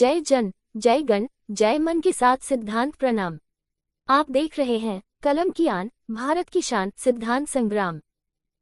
जय जन, जय गण, जय मन के साथ सिद्धांत प्रणाम। आप देख रहे हैं कलम की आन, भारत की शान, सिद्धांत संग्राम।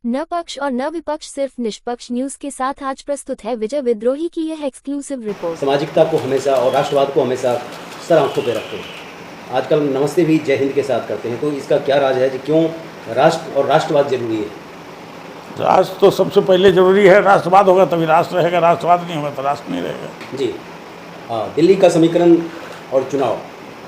न पक्ष और न विपक्ष, सिर्फ निष्पक्ष न्यूज के साथ आज प्रस्तुत है विजय विद्रोही की यह एक्सक्लूसिव रिपोर्ट। सामाजिकता को हमेशा और राष्ट्रवाद को हमेशा सर आंखों पे रखते हैं। आजकल नमस्ते भी जय हिंद के साथ करते हैं, तो इसका क्या राज है कि क्यों राष्ट्र और राष्ट्रवाद जरूरी है? राष्ट्र तो सबसे पहले जरूरी है। राष्ट्रवाद होगा तभी राष्ट्र रहेगा, राष्ट्रवाद नहीं होगा तो राष्ट्र नहीं रहेगा। जी, दिल्ली का समीकरण और चुनाव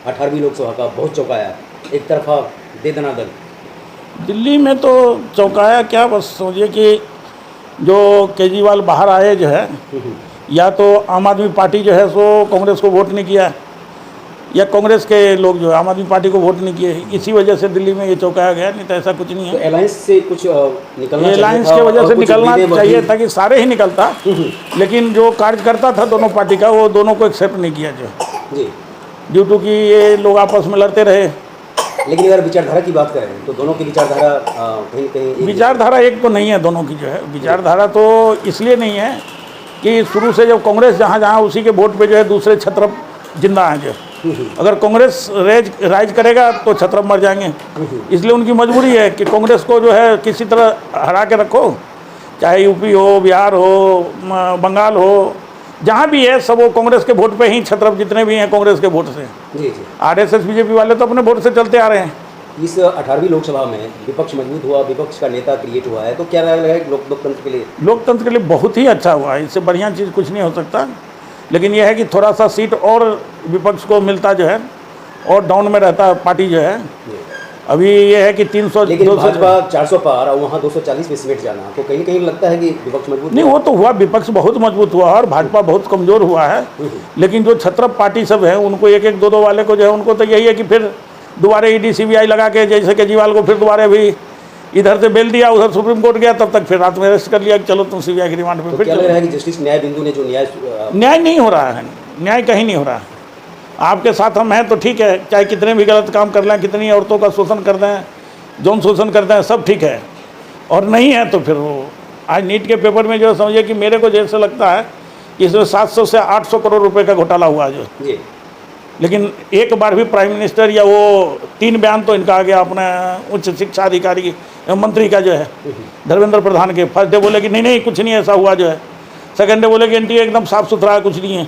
18वीं लोकसभा का बहुत चौंकाया। एक तरफा दे दनादन दिल्ली में तो चौंकाया क्या, बस समझिए कि जो केजरीवाल बाहर आए जो है, या तो आम आदमी पार्टी जो है सो कांग्रेस को वोट नहीं किया, या कांग्रेस के लोग जो है आम आदमी पार्टी को वोट नहीं किए, इसी वजह से दिल्ली में ये चौंकाया गया। नहीं तो ऐसा कुछ नहीं है। तो अलायंस से कुछ निकलना, अलायंस की वजह से निकलना चाहिए था कि सारे ही निकलता, लेकिन जो कार्यकर्ता था दोनों पार्टी का वो दोनों को एक्सेप्ट नहीं किया जो जी, ड्यू टू कि ये लोग आपस में लड़ते रहे। लेकिन अगर विचारधारा की बात करें तो दोनों की विचारधारा कहीं कहीं विचारधारा एक तो नहीं है दोनों की जो है। विचारधारा तो इसलिए नहीं है कि शुरू से जब कांग्रेस जहाँ जहाँ उसी के वोट पे जो है दूसरे छत्रप जिंदा हैं जो। अगर कांग्रेस राइज करेगा तो छत्रप मर जाएंगे, इसलिए उनकी मजबूरी है कि कांग्रेस को जो है किसी तरह हरा के रखो, चाहे यूपी हो, बिहार हो, बंगाल हो, जहाँ भी है सब वो कांग्रेस के वोट पे ही छत्रप जितने भी हैं कांग्रेस के वोट से। जी जी, आरएसएस बीजेपी वाले तो अपने वोट से चलते आ रहे हैं। इस 18वीं लोकसभा में विपक्ष मजबूत हुआ, विपक्ष का नेता क्रिएट हुआ है, तो क्या लगा है लोकतंत्र के लिए? लोकतंत्र के लिए बहुत ही अच्छा हुआ है, इससे बढ़िया चीज़ कुछ नहीं हो सकता। लेकिन यह है कि थोड़ा सा सीट और विपक्ष को मिलता जो है और डाउन में रहता पार्टी जो है। अभी ये है कि 300, लेकिन भाजपा 400 पार और वहाँ 240 पे सिमट जाना, तो कहीं कहीं लगता है कि विपक्ष मजबूत नहीं। वो तो हुआ, विपक्ष बहुत मजबूत हुआ और भाजपा बहुत कमज़ोर हुआ है। लेकिन जो छत्रप पार्टी सब है उनको एक एक दो वाले को जो है उनको तो यही है कि फिर दोबारा ईडी सीबीआई लगा के, जैसे केजरीवाल को फिर दोबारा भी इधर से बेल दिया, उधर सुप्रीम कोर्ट गया, तब तक फिर रात में अरेस्ट कर लिया कि चलो तुम सीबीआई की रिमांड पे। फिर क्या लग रहा है कि जस्टिस न्याय बिंदु ने जो न्याय नहीं हो रहा है, न्याय कहीं नहीं हो रहा है। आपके साथ हम हैं तो ठीक है, चाहे कितने भी गलत काम कर लें, कितनी औरतों का शोषण कर दें, जौन शोषण करते हैं, सब ठीक है। और नहीं है तो फिर वो आज नीट के पेपर में जो समझिए कि मेरे को जैसे लगता है कि इसमें 700 से 800 करोड़ रुपए का घोटाला हुआ जो। लेकिन एक बार भी प्राइम मिनिस्टर या वो 3 बयान तो इनका आ गया अपने उच्च शिक्षा अधिकारी मंत्री का जो है धर्मेंद्र प्रधान के। फर्स्ट डे बोले कि नहीं कुछ नहीं ऐसा हुआ जो है। सेकंड डे बोले कि एनटीए एकदम साफ सुथरा है, कुछ नहीं है।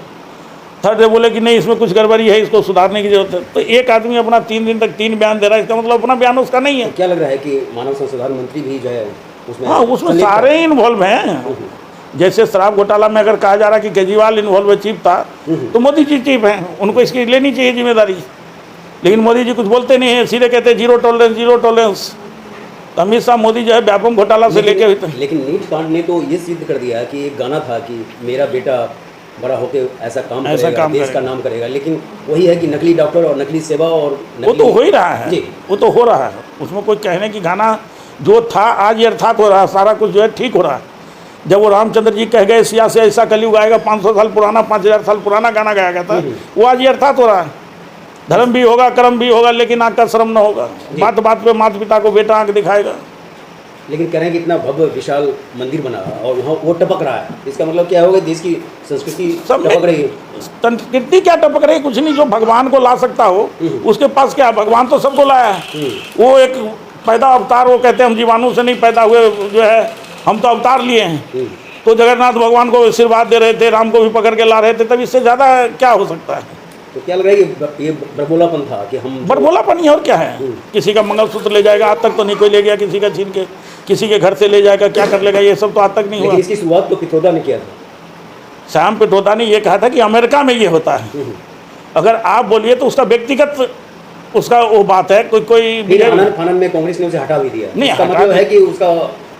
थर्ड डे बोले कि नहीं इसमें कुछ गड़बड़ी है, इसको सुधारने की जरूरत है। तो एक आदमी अपना 3 दिन तक 3 बयान दे रहा है, इसका मतलब अपना बयान उसका नहीं है। तो क्या लग रहा है कि मानव संसाधन मंत्री भी जो है उसमें? हाँ, उसमें सारे इन्वॉल्व हैं। जैसे शराब घोटाला में अगर कहा जा रहा है कि केजरीवाल इन्वॉल्व चीफ था, तो मोदी जी चीफ हैं, उनको इसकी लेनी चाहिए जिम्मेदारी। लेकिन मोदी जी कुछ बोलते नहीं है, सीधे कहते हैं जीरो टॉलरेंस, जीरो टॉलरेंस। तो अमित शाह मोदी जो है व्यापम घोटाला से लेके। लेकिन नीट कांड ने तो ये सिद्ध कर दिया कि एक गाना था कि मेरा बेटा बड़ा होके ऐसा काम करेगा, देश का नाम करेगा। लेकिन वही है कि नकली डॉक्टर और नकली सेवा और वो तो हो ही रहा है, वो तो हो रहा है। उसमें कोई कहने की गाना जो था आज अर्थात हो रहा है, सारा कुछ जो है ठीक हो रहा है। जब वो रामचंद्र जी कह गए सिया से ऐसा कलयुग आएगा, 500 साल पुराना, 5000 साल पुराना गाना गाया गया था, वो आज अर्थात हो रहा है। धर्म भी होगा, कर्म भी होगा, लेकिन आँख का श्रम न होगा। बात बात पे माता पिता को बेटा आँख दिखाएगा। लेकिन कह रहे हैं कि इतना भव्य विशाल मंदिर बना और वहाँ वो टपक रहा है, इसका मतलब क्या होगा? देश की संस्कृति सब टपक रही है। संस्कृति क्या टपक रही है? कुछ नहीं। जो भगवान को ला सकता हो उसके पास क्या, भगवान तो सबको लाया है। वो एक पैदा अवतार, वो कहते हैं हम जीवाणु से नहीं पैदा हुए जो है, हम तो अवतार लिए हैं। तो जगन्नाथ भगवान को आशीर्वाद दे रहे थे, राम को भी पकड़ के ला रहे थे, तब इससे ज़्यादा क्या हो सकता है? तो क्या लग रहा है कि ये बरबोलापन था कि हम बरबोलापन ही और क्या है? किसी का मंगलसूत्र ले जाएगा, आज तक तो नहीं कोई ले गया, किसी का छीन के किसी के घर से ले जाएगा, क्या कर लेगा, ये सब तो आज तक नहीं हुआ। इसकी शुरुआत तो पित्रोदा ने किया था। श्याम पित्रोदा ने ये कहा था कि अमेरिका में ये होता है। अगर आप बोलिए तो उसका व्यक्तिगत उसका वो बात है। कोई आनंद में कांग्रेस ने उसे हटा भी दिया। नहीं, मतलब है कि उसका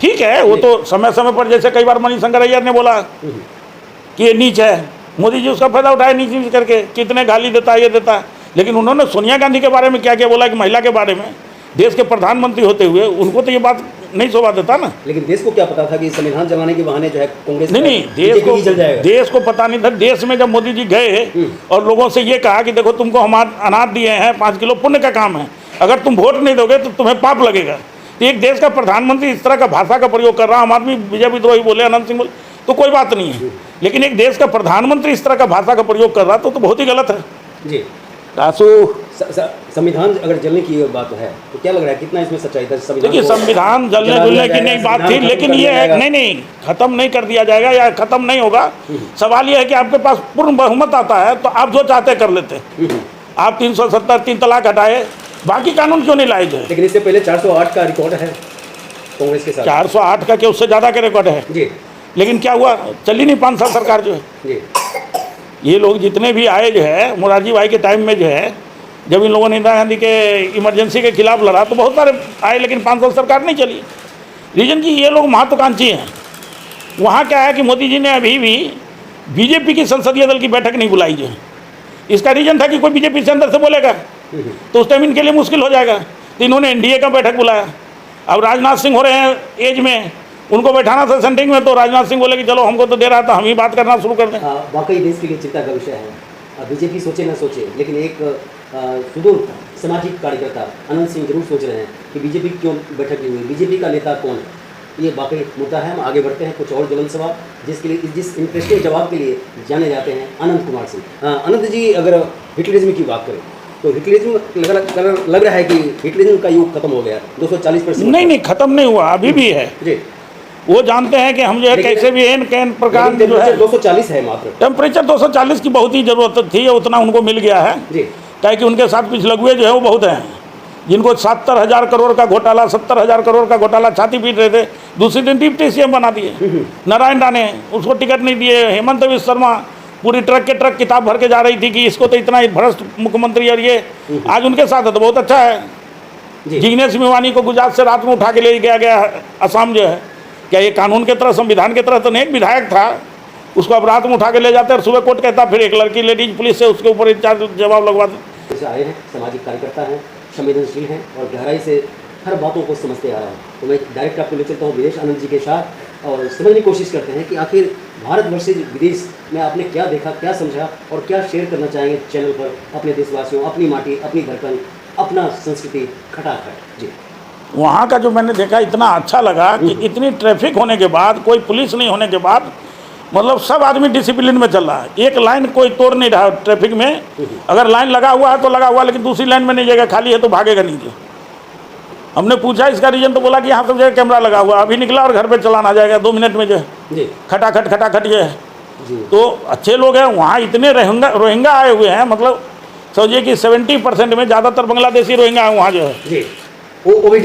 ठीक है, वो तो समय समय पर, जैसे कई बार मणिशंकर अय्यर ने बोला कि ये नीच है, मोदी जी उसका फायदा उठाया नीच नीच करके, कितने गाली देता है, ये देता है। लेकिन उन्होंने सोनिया गांधी के बारे में क्या क्या बोला कि महिला के बारे में, देश के प्रधानमंत्री होते हुए उनको तो ये बात नहीं शोभा देता ना। लेकिन देश को क्या पता था कि संविधान जलाने के बहाने जो है कांग्रेस नहीं, देश को पता नहीं था। देश में जब मोदी जी गए और लोगों से ये कहा कि देखो तुमको हम अनाज दिए हैं, 5 किलो पुण्य का काम है, अगर तुम वोट नहीं दोगे तो तुम्हें पाप लगेगा। तो एक देश का प्रधानमंत्री इस तरह का भाषा का प्रयोग कर रहा, आम आदमी विजय विद्रोही बोले, अनंत सिंह बोले, तो कोई बात नहीं है। लेकिन एक देश का प्रधानमंत्री इस तरह का भाषा का प्रयोग कर रहा तो बहुत ही गलत है जी। आंसू। संविधान अगर जलने की बात है तो क्या लग रहा है कितना इसमें सच्चाई था? देखिए संविधान जलने जुलने की नहीं बात थी, लेकिन ये है नहीं खत्म नहीं कर दिया जाएगा या खत्म नहीं होगा। सवाल ये है कि आपके पास पूर्ण बहुमत आता है तो आप जो चाहते कर लेते। आप 370 3 तलाक हटाए, बाकी कानून क्यों नहीं लाए जाए? लेकिन इससे पहले 408 का रिकॉर्ड है कांग्रेस के साथ। 408 का क्या उससे ज़्यादा का रिकॉर्ड है जी। लेकिन क्या हुआ? चली नहीं 5 साल सरकार जो है जी। ये लोग जितने भी आए जो है मोरारजी भाई के टाइम में जो है, जब इन लोगों ने इंदिरा गांधी के इमरजेंसी के खिलाफ लड़ा तो बहुत सारे आए, लेकिन 5 साल सरकार नहीं चली। रीजन जी ये लोग महत्वाकांक्षी हैं। वहाँ क्या है कि मोदी जी ने अभी भी बीजेपी की संसदीय दल की बैठक नहीं बुलाई जो। इसका रीजन था कि कोई बीजेपी से अंदर से बोलेगा तो उस टाइम इनके लिए मुश्किल हो जाएगा, तो इन्होंने एनडीए का बैठक बुलाया। अब राजनाथ सिंह हो रहे हैं एज में, उनको बैठाना था सेंटिंग में, तो राजनाथ सिंह बोले कि चलो हमको तो दे रहा था, हम ही बात करना शुरू कर दें। वाकई देश के लिए चिंता का विषय है। बीजेपी सोचे ना सोचे, लेकिन एक सुदूर सामाजिक कार्यकर्ता अनंत सिंह जरूर सोच रहे हैं कि बीजेपी क्यों बैठक नहीं हुई, बीजेपी का नेता कौन है। ये वाकई मुद्दा है। हम आगे बढ़ते हैं कुछ और ज्वलन सवाल जिस इंटरेस्टिंग जवाब के लिए जाने जाते हैं अनंत कुमार सिंह। अनंत जी, अगर हिटलरिज्म की बात करें तो हिटलरिज्म लग रहा है कि हिटलरिज्म का युग खत्म हो गया। 240% नहीं खत्म नहीं हुआ, अभी भी है जी। वो जानते हैं कि हम जो है कैसे भी कैन प्रकार जो है 240 है मात्र। टेम्परेचर 240 की बहुत ही ज़रूरत थी, उतना उनको मिल गया है जी। ताकि उनके साथ पिछलगुए जो है वो बहुत हैं, जिनको 70,000 करोड़ का घोटाला 70,000 करोड़ का घोटाला छाती पीट रहे थे, दूसरे दिन डिप्टी सीएम बना दिए। नारायण राणे उसको टिकट नहीं दिए। हेमंत बिश्व शर्मा पूरी ट्रक के ट्रक किताब भर के जा रही थी कि इसको तो इतना भ्रष्ट मुख्यमंत्री, और ये आज उनके साथ है तो बहुत अच्छा है। जिग्नेश मेवानी को गुजरात से रात में उठा के ले गया असम जो है, क्या ये कानून के तरह संविधान के तरह तो नहीं? एक विधायक था, उसको अब रात में उठा के ले जाते और सुबह कोर्ट कहता, फिर एक लड़की लेडीज पुलिस से उसके ऊपर जवाब लगवा देते। आए हैं, सामाजिक कार्यकर्ता हैं, संवेदनशील हैं और गहराई से हर बातों को समझते आ रहा हूँ। तो मैं डायरेक्ट आपको ले चलता हूँ विदेश आनंद जी के साथ और समझने की कोशिश करते हैं कि आखिर भारत वर्सेज विदेश में आपने क्या देखा, क्या समझा और क्या शेयर करना चाहेंगे चैनल पर अपने देशवासियों, अपनी माटी, अपनी धड़कन, अपना संस्कृति खटाखट जी। वहाँ का जो मैंने देखा इतना अच्छा लगा कि इतनी ट्रैफिक होने के बाद, कोई पुलिस नहीं होने के बाद, मतलब सब आदमी डिसिप्लिन में चल रहा है। एक लाइन कोई तोड़ नहीं रहा ट्रैफिक में। अगर लाइन लगा हुआ है तो लगा हुआ, लेकिन दूसरी लाइन में नहीं जाएगा, खाली है तो भागेगा नहीं जो। हमने पूछा इसका रीजन तो बोला कि यहाँ सब जगह कैमरा लगा हुआ, अभी निकला और घर पे चलान आ जाएगा 2 मिनट में जो है। खटाखट ये है। तो अच्छे लोग हैं वहाँ। इतने रोहिंगा आए हुए हैं, मतलब समझिए कि 70% में ज़्यादातर बांग्लादेशी रोहिंगा है वहाँ जो है। वही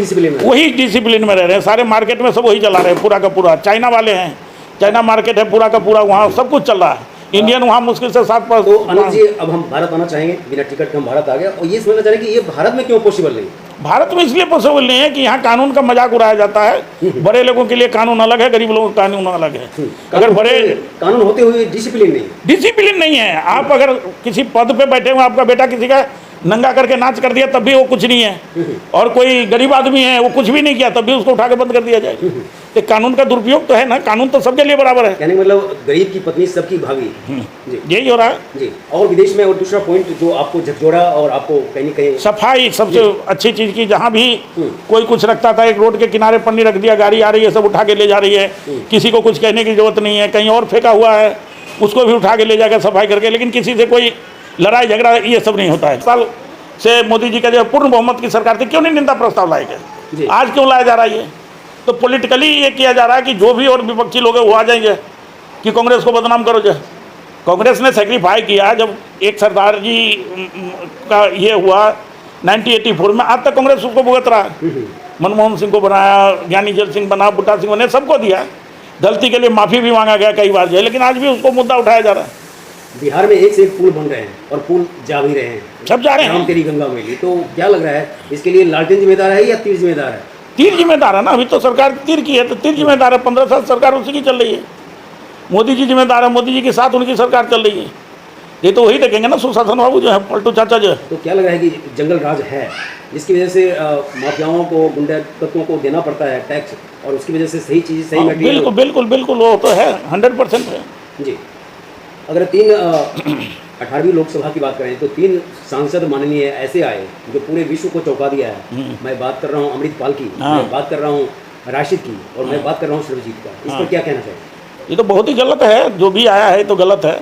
डिसिप्लिन में रह रहे हैं। सारे मार्केट में सब वही चला रहे हैं पूरा का पूरा। चाइना वाले हैं, चाइना मार्केट है पूरा का पूरा, वहाँ सब कुछ चल रहा है। इंडियन वहाँ मुश्किल से 7 पर। तो अनंत जी, अब हम भारत आना चाहेंगे, बिना टिकट के हम भारत आ गए और ये समझना चाहेंगे कि ये भारत में क्यों पॉसिबल नहीं? भारत में इसलिए पॉसिबल नहीं है कि यहाँ कानून का मजाक उड़ाया जाता है। बड़े लोगों के लिए कानून अलग है, गरीब लोगों का कानून अलग है। अगर बड़े कानून होते हुए डिसिप्लिन नहीं है। आप अगर किसी पद पे बैठे हुए, आपका बेटा किसी का नंगा करके नाच कर दिया तब भी वो कुछ नहीं है, और कोई गरीब आदमी है वो कुछ भी नहीं किया तब भी उसको उठा के बंद कर दिया जाए। तो कानून का दुरुपयोग तो है ना, कानून तो सबके लिए बराबर है। यानी मतलब गरीब की पत्नी सबकी भाभी, यही हो रहा है जी। और विदेश में और दूसरा पॉइंट जो आपको झकझोरा और आपको कहीं न कहीं सफाई सबसे अच्छी चीज़ की। जहाँ भी कोई कुछ रखता था, एक रोड के किनारे पन्नी रख दिया, गाड़ी आ रही है सब उठा के ले जा रही है, किसी को कुछ कहने की जरूरत नहीं है। कहीं और फेंका हुआ है उसको भी उठा के ले जाकर सफाई करके, लेकिन किसी से कोई लड़ाई झगड़ा ये सब नहीं होता है। साल से मोदी जी का जो पूर्ण बहुमत की सरकार थी, क्यों नहीं निंदा प्रस्ताव लाए गए? आज क्यों लाया जा रहा है? ये तो पॉलिटिकली ये किया जा रहा है कि जो भी और विपक्षी लोग हैं वो आ जाएंगे कि कांग्रेस को बदनाम करो। जो कांग्रेस ने सेक्रीफाई किया, जब एक सरदार जी का ये हुआ 1984 में, आज तक कांग्रेस उसको भुगत रहा है। मनमोहन सिंह को बनाया, ज्ञानी जैल सिंह बना, बूटा सिंह बने, सबको दिया। गलती के लिए माफ़ी भी मांगा गया कई बार जो है, लेकिन आज भी उसको मुद्दा उठाया जा रहा है। बिहार में एक से एक पुल बन रहे हैं और पुल जा भी रहे हैं, सब जा रहे हैं। तेरी गंगा मैली। तो क्या लग रहा है इसके लिए लालटेन जिम्मेदार है या तीर जिम्मेदार है? तीर जिम्मेदार है ना। अभी तो सरकार तीर की है तो तीर जिम्मेदार है। 15 साल सरकार उसी की चल रही है। मोदी जी जिम्मेदार है, मोदी जी के साथ उनकी सरकार चल रही है। ये तो वही देखेंगे ना सुशासन बाबू जो है, पलटू चाचा जो है। तो क्या लग रहा है कि जंगल राज है जिसकी वजह से माफियाओं को, गुंडा तत्वों को देना पड़ता है टैक्स, और उसकी वजह से सही चीज़ सही मटेरियल। बिल्कुल वो तो है, 100% है जी। अगर 18वीं लोकसभा की बात करें तो 3 सांसद माननीय ऐसे आए जो पूरे विश्व को चौंका दिया है। मैं बात कर रहा हूँ अमृतपाल की, मैं बात कर रहा हूँ राशिद की, और मैं बात कर रहा हूँ सर्वजीत का। इस पर क्या कहना चाहिए? ये तो बहुत ही गलत है, जो भी आया है तो गलत है।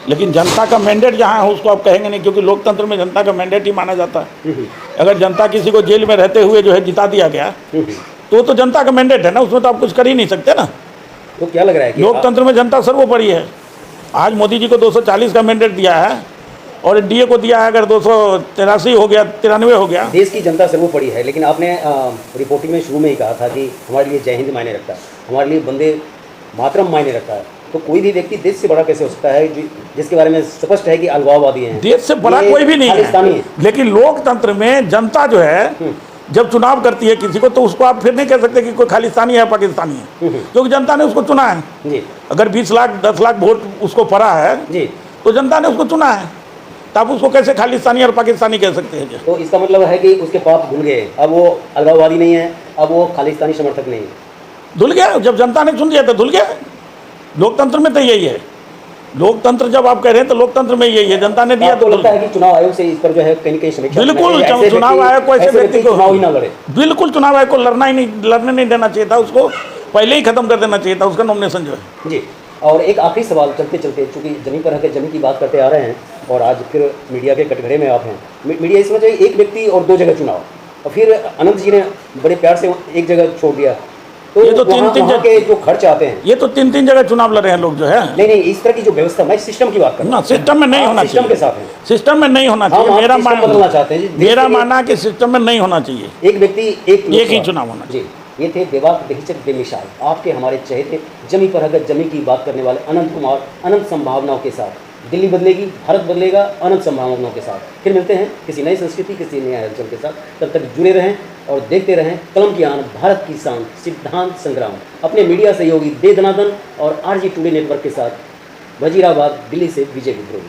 लेकिन जनता का मैंडेट जहाँ है उसको आप कहेंगे नहीं, क्योंकि लोकतंत्र में जनता का मैंडेट ही माना जाता है। अगर जनता किसी को जेल में रहते हुए जो है जिता दिया गया तो जनता का मैंडेट है ना, उसमें तो आप कुछ कर ही नहीं सकते ना। तो क्या लग रहा है कि लोकतंत्र में जनता सर्वोपरि है। आज मोदी जी को 240 का मैंडेट दिया है और एनडीए को दिया है अगर 283 हो गया, 93 हो गया। देश की जनता सर्वोपरि है, लेकिन आपने रिपोर्टिंग में शुरू में ही कहा था कि हमारे लिए जय हिंद मायने रखता है, हमारे लिए वंदे मातरम मायने रखता है। तो कोई भी व्यक्ति देश से बड़ा कैसे हो सकता है जिसके बारे में स्पष्ट है कि अलगाववादी हैं? देश से बड़ा कोई भी नहीं है। लेकिन लोकतंत्र में जनता जो है जब चुनाव करती है किसी को, तो उसको आप फिर नहीं कह सकते कि कोई खालिस्तानी है पाकिस्तानी है, क्योंकि जनता ने उसको चुना है जी। अगर 20 लाख 10 लाख वोट उसको पड़ा है जी, तो जनता ने उसको चुना है, तो आप उसको कैसे खालिस्तानी और पाकिस्तानी कह सकते हैं? तो इसका मतलब है कि उसके पाप धुल गए, अब वो अलगाववादी नहीं है, अब वो खालिस्तानी समर्थक नहीं है। धुल गया, जब जनता ने चुन लिया तो धुल गया। लोकतंत्र में तो यही है। लोकतंत्र जब आप कह रहे हैं तो लोकतंत्र में यही है, जनता ने दिया। तो लगता है कि चुनाव आयोग से इस पर जो है कहीं समीक्षा? बिल्कुल, चुनाव आयोग को ऐसे व्यक्ति को चुनाव ही ना लड़े। बिल्कुल, चुनाव आयोग को लड़ने नहीं देना चाहिए था, उसको पहले ही खत्म कर देना चाहिए था उसका नॉमिनेशन जो है जी। और एक आखिरी सवाल चलते चलते, चूंकि जमीन पर रहकर जमीन की बात करते आ रहे हैं और आज फिर मीडिया के कटघरे में आप हैं। मीडिया इसमें जो एक व्यक्ति और 2 जगह चुनाव, और फिर अनंत जी ने बड़े प्यार से एक जगह छोड़ दिया, तो ये तो तीन के जो खर्च आते हैं, ये तो 3 जगह चुनाव लड़ रहे हैं लोग जो है। नहीं, इस तरह की जो व्यवस्था, मैं सिस्टम की बात कर रहा हूं। सिस्टम में नहीं होना चाहिए, सिस्टम के साथ है, सिस्टम में नहीं होना चाहिए। मेरा बदलना चाहते हैं, मेरा मानना कि सिस्टम में नहीं होना चाहिए, एक व्यक्ति एक ही चुनाव होना जी। ये थे बेबाक बेहिचक बेमिसाल आपके हमारे चहेते जमी पर अगर जमी की बात करने वाले अनंत कुमार, अनंत संभावनाओं के साथ। दिल्ली बदलेगी, भारत बदलेगा, अनंत संभावनाओं के साथ। फिर मिलते हैं किसी नई संस्कृति, किसी नए हलचल के साथ। तब तक जुड़े रहें और देखते रहें कलम की आन, भारत की शान, सिद्धांत संग्राम। अपने मीडिया सहयोगी दे दनादन और आरजी टुडे नेटवर्क के साथ। वजीराबाद, दिल्ली से विजय विद्रोही।